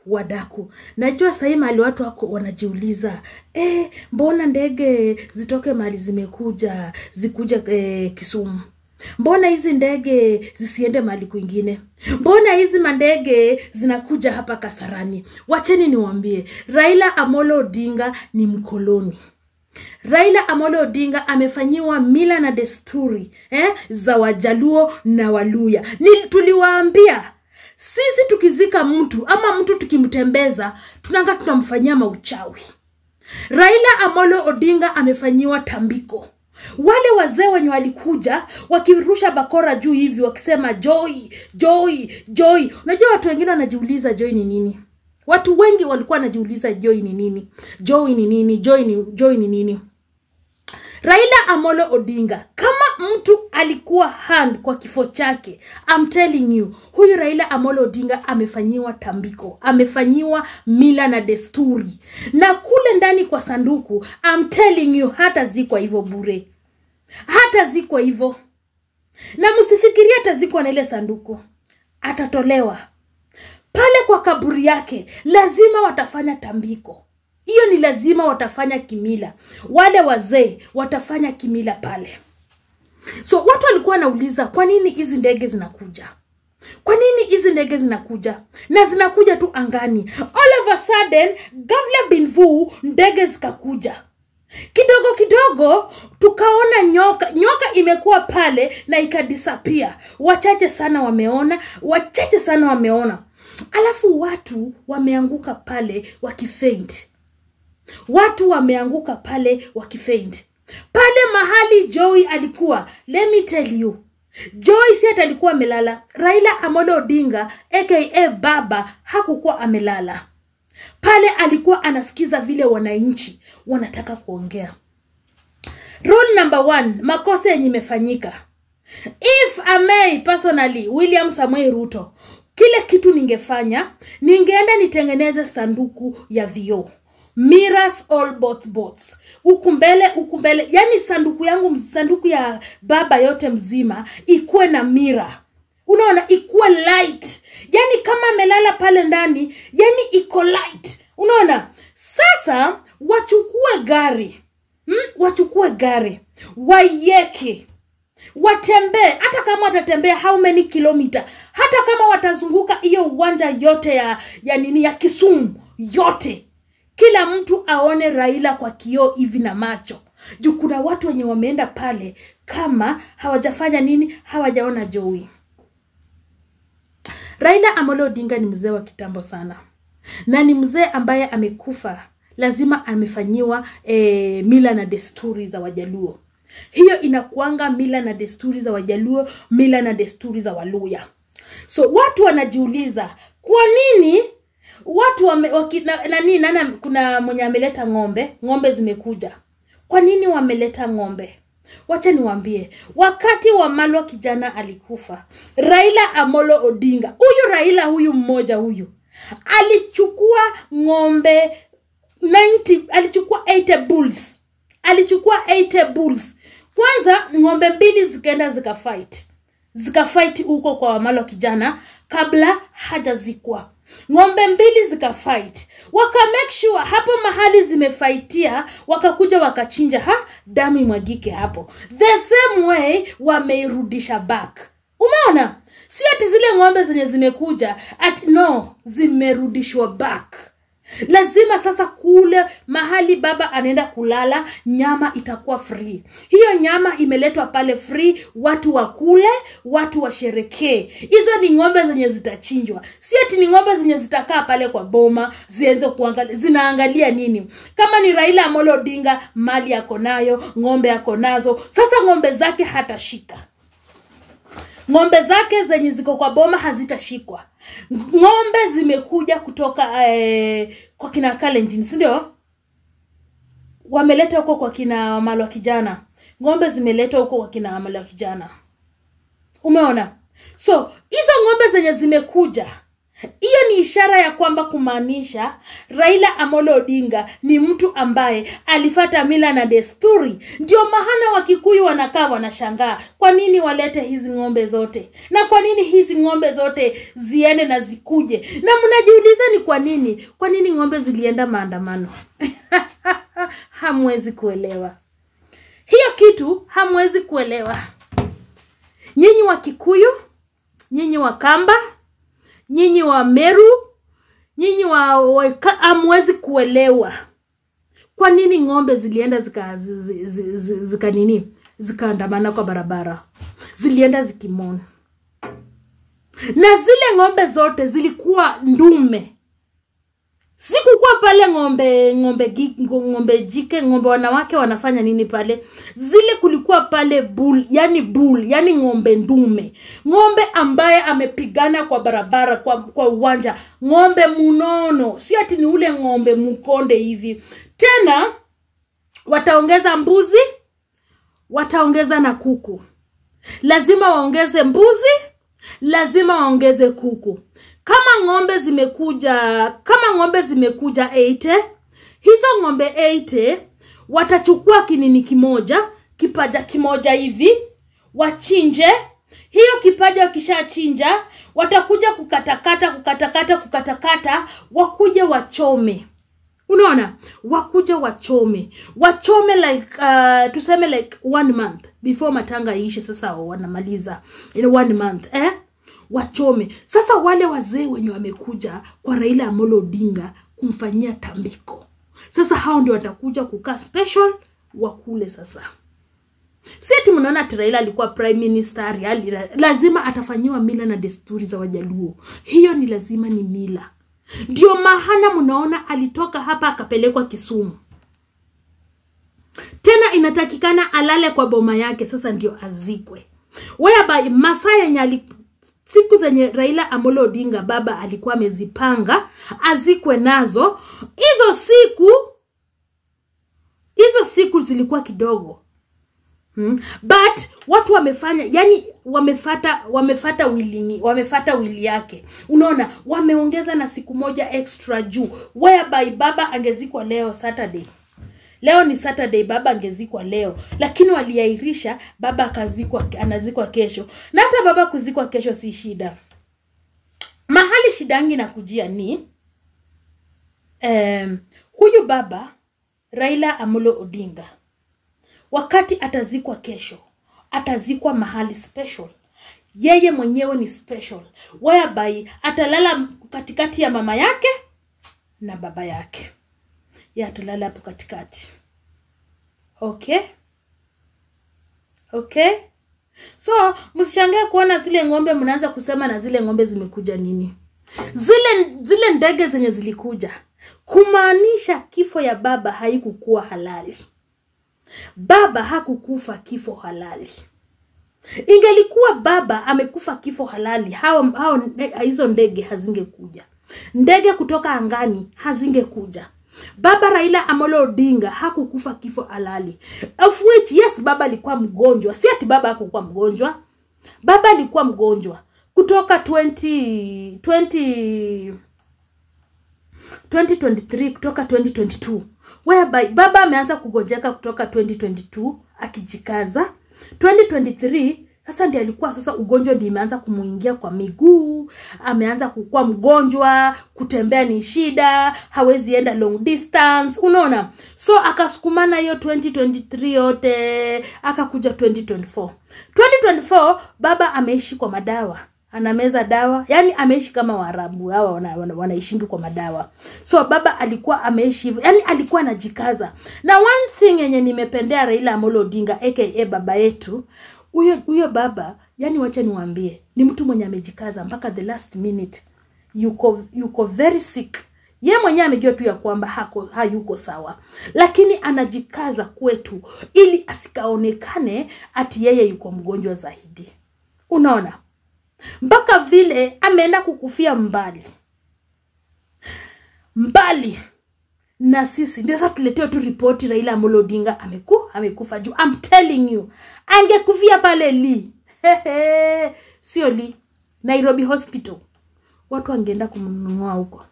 wadaku. Najua sasa mahali watu wako wanajiuliza, mbona ndege zitoke mahali zimekuja, zikuja Kisumu? Mbona hizi ndege zisiende mahali kwingine? Mbona hizi mandege zinakuja hapa Kasarani? Wacheni niwaambie, Raila Amolo Odinga ni mkoloni. Raila Amolo Odinga amefanyiwa mila na desturi za Wajaluo na Waluya. Tuliwaambia sisi tukizika mtu ama mtu tukimtembeza tunanga tunamfanyia mauchawi. Raila Amolo Odinga amefanyiwa tambiko. Wale wazee wenye walikuja wakirusha bakora juu hivi wakisema joy, joy, joy. Unajua watu wengine wanajiuliza joy ni nini? Watu wengi walikuwa wanajiuliza joy ni nini? Joy ni nini? Joy ni nini? Raila Amolo Odinga, kama mtu alikuwa hand kwa kifo chake, I'm telling you, huyu Raila Amolo Odinga amefanyiwa tambiko, amefanyiwa mila na desturi. Na kule ndani kwa sanduku, I'm telling you, hata zikwa hivyo bure. Hata zikwa hivyo. Na msifikiria hata zikwa na ile sanduku. Atatolewa. Pale kwa kaburi yake, lazima watafanya tambiko. Hiyo ni lazima watafanya kimila. Wale wazee watafanya kimila pale. So watu walikuwa wanauliza, kwa nini hizi ndege zinakuja? Kwa nini hizi ndege zinakuja? Na zinakuja tu angani. All of a sudden, ghafla bin vu, ndege zikakuja. Kidogo kidogo, tukaona nyoka. Nyoka imekuwa pale na ikadisappear. Wachache sana wameona. Alafu watu wameanguka pale wakifaint. Pale mahali Joy alikuwa, let me tell you, Joy si ata alikuwa amelala. Raila Amolo Odinga aka Baba hakukuwa amelala. Pale alikuwa anasikiza vile wananchi wanataka kuongea. Rule number 1, makosa yenye imefanyika. If I may personally, William Samoei Ruto, kile kitu ningefanya, ningeenda nitengeneze sanduku ya vioo. Mirrors all bots. Huku mbele, yani sanduku ya Baba yote mzima ikuwe na mirror. Unaona, ikuwe light. Yani kama amelala pale ndani, yani iko light. Unaona? Sasa wachukue gari. Waieke. Watembee, hata kama watatembea how many kilometer, hata kama watazunguka hiyo uwanja yote ya Kisumu yote, kila mtu aone Raila kwa kioo hivi na macho. Juu kuna watu wenye wameenda pale kama hawajafanya nini, hawajaona Joy. Raila Amolo Odinga ni mzee wa kitambo sana. Na ni mzee ambaye amekufa, lazima amefanyiwa mila na desturi za Wajaluo. Hiyo inakuanga mila na desturi za Wajaluo, mila na desturi za Waluya. So watu wanajiuliza, kwa nini watu kuna mwenye ameleta ng'ombe zimekuja. Kwa nini wameleta ng'ombe? Wacha niwaambie, wakati wa Malwa kijana alikufa, Raila Amolo Odinga, Raila mmoja alichukua ng'ombe 90, alichukua 80 bulls. Kwanza ng'ombe 2 zikaenda zikafight huko kwa Malwa kijana kabla hajazikwa. Ng'ombe 2 zikafight. Make sure hapo mahali zimefightia, wakakuja wakachinja, damu imwagike hapo. The same way wameirudisha back. Umeona? Si ati zile ng'ombe zenye zimekuja, zimerudishwa back. Lazima sasa kule mahali Baba anaenda kulala, nyama itakuwa free. Hiyo nyama imeletwa pale free, watu wakule, watu washerekee. Hizo ni ng'ombe zenye zitachinjwa. Si ati ni ng'ombe zenye zitakaa pale kwa boma, zienze kuangalia, zinaangalia nini? Kama ni Raila Amolo Odinga, mali yako nayo, ng'ombe yako nazo, sasa ng'ombe zake hatashika. Ng'ombe zake zenye ziko kwa boma hazitashikwa. Ng'ombe zimekuja kutoka kwa kina Kalenjin, si ndio? Wameleta huko kwa kina Malwa kijana. Ng'ombe zimeletwa huko kwa kina Malwa kijana. Umeona? So, hizo ng'ombe zenye zimekuja, Hiyo ni ishara ya kwamba kumaanisha Raila Amolo Odinga ni mtu ambaye alifuata mila na desturi. Ndio maana Wakikuyu wanakaa wanashangaa, kwa nini walete hizi ng'ombe zote? Na kwa nini hizi ng'ombe zote ziende na zikuje? Na mnajiuliza ni kwa nini? Kwa nini ng'ombe zilienda maandamano? Hamwezi kuelewa. Hiyo kitu hamwezi kuelewa. Nyinyi Wakikuyu, nyinyi Wakamba, nyinyi wa Meru, nyinyi hamwezi kuelewa kwa nini ng'ombe zilienda zikaandamana kwa barabara. Zilienda zikimona. Na zile ng'ombe zote zilikuwa ndume. Sikukuwa pale ng'ombe jike, ng'ombe wanawake wanafanya nini pale? Zile kulikuwa pale bull, yani ng'ombe ndume. Ng'ombe ambaye amepigana kwa barabara, kwa uwanja. Ng'ombe munono, si ati ni ule ng'ombe mkonde hivi. Tena wataongeza mbuzi, wataongeza na kuku. Lazima waongeze mbuzi, lazima waongeze kuku. Kama ng'ombe zimekuja 80, hizo ng'ombe 80 watachukua kinini kimoja, kipaja kimoja hivi, wachinje. Hiyo kipaja wakishachinja, watakuja kukatakata, wakuje wachome. Unaona? Wakuje wachome. Wachome like tuseme like 1 month before matanga iishe. Sasa wanamaliza in 1 month, wachome. Sasa wale wazee wenye wamekuja kwa Raila Amolo Odinga kumfanyia tambiko, sasa hao ndio watakuja kukaa special wakule. Sasa si ati mnaona ati Raila alikuwa prime minister, lazima atafanyiwa mila na desturi za Wajaluo. Hiyo ni lazima, ni mila. Ndio maana mnaona alitoka hapa akapelekwa Kisumu. Tena inatakikana alale kwa boma yake, sasa ndio azikwe. Whereby Masaya nyali siku zenye Raila Amolo Odinga baba alikuwa amezipanga azikwe nazo, hizo siku zilikuwa kidogo. But watu wamefanya, yani wamefata wili yake. Unaona, wameongeza na siku moja extra juu. Whereby baba angezikwa leo Saturday. Leo ni Saturday, baba angezikwa leo. Lakini waliairisha, baba anazikwa kesho. Na hata baba kuzikwa kesho si shida. Mahali shidangi na kujia ni huyu baba Raila Amolo Odinga, wakati atazikwa kesho, atazikwa mahali special. Yeye mwenyewe ni special. Whereby atalala katikati ya mama yake na baba yake. Ya atalala hapo katikati. Okay? So, msishangae kuona zile ng'ombe mnaanza kusema na zile ng'ombe zimekuja nini? Zile ndege zenye zilikuja kumaanisha kifo ya baba haikukuwa halali. Baba hakukufa kifo halali. Ingelikuwa baba amekufa kifo halali, hizo ndege hazingekuja. Ndege kutoka angani hazingekuja. Baba Raila Amolo Odinga hakukufa kifo halali. Of which, yes, baba alikuwa mgonjwa. Si ati baba hakukuwa mgonjwa. Baba alikuwa mgonjwa kutoka 2023, kutoka 2022. Whereby baba ameanza kugonjeka kutoka 2022 akijikaza. 2023 sasa ndiye alikuwa, sasa ugonjwa ndio imeanza kumuingia kwa miguu, ameanza kukua mgonjwa, kutembea ni shida, hawezi enda long distance, unaona? So akasukumana hiyo 2023 yote, akakuja 2024. 2024 baba ameishi kwa madawa. Anameza dawa, yani ameishi kama Waarabu hawa wanaishingi kwa madawa. So baba alikuwa ameishi, yani alikuwa anajikaza. Na one thing yenye nimependea Raila Amolo Odinga aka baba yetu, huyo baba, yani wacha niwaambie, ni mtu mwenye amejikaza mpaka the last minute. Yuko very sick. Yeye mwenyewe amejua tu ya kwamba hayuko sawa, lakini anajikaza kwetu ili asikaonekane ati yeye yuko mgonjwa zaidi. Unaona? Mpaka vile ameenda kukufia mbali na sisi. Ndio sasa tuletea tu ripoti Raila Amolo Odinga amekufa juu. I'm telling you, angekufia pale sio Nairobi Hospital. watu wangeenda kumnunua huko.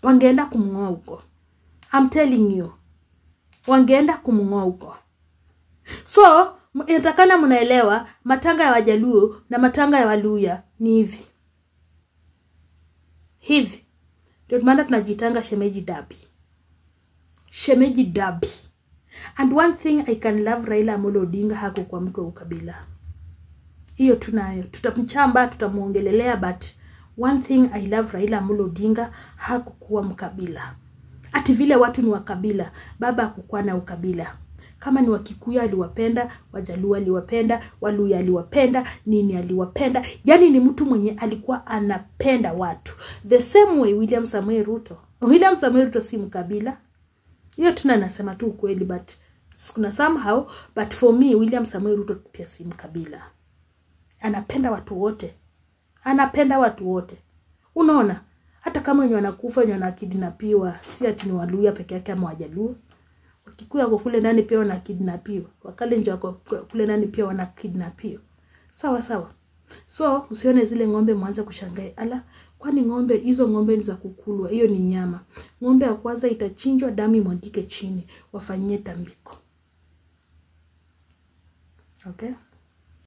Wangeenda kumnunua huko. I'm telling you. Wangeenda kumnunua huko. So, inatakana mnaelewa matanga ya Wajaluo na matanga ya Waluya ni hivi. Hivi. Ndio maana tunajitanga shemeji dabi. Shemeji dabi. And one thing I can love Raila Amolo Odinga hako kwa mtu wa ukabila. Hiyo tunayo. Tutamchamba, tutamuongelelea, but one thing I love Raila Amolo Odinga hako kuwa mkabila. Ati vile watu ni wakabila, baba hakukuwa na ukabila. Kama ni Wakikuyu aliwapenda, Wajaluo aliwapenda, Waluya aliwapenda, nini aliwapenda. Yani ni mtu mwenye alikuwa anapenda watu. The same way William Samoei Ruto. William Samoei Ruto si mkabila. Hiyo tunanasema tu ukweli, but kuna somehow, but for me William Samoei Ruto pia si mkabila. Anapenda watu wote. Anapenda watu wote. Unaona? Hata kama wenye wanakufa, wenye wanakidnapiwa, si ati ni Waluya peke yake ama Wajaluo. Wakikuyu wako kule ndani pia wanakidnapiwa. Wakalenjin wako kule ndani pia wanakidnapiwa. Sawa sawa. So, usione zile ng'ombe mwanze kushangaa. Ala, kwani ng'ombe hizo ng'ombe ni za kukulwa? Hiyo ni nyama. Ng'ombe ya kwanza itachinjwa, damu imwagike chini, wafanyie tambiko. Okay?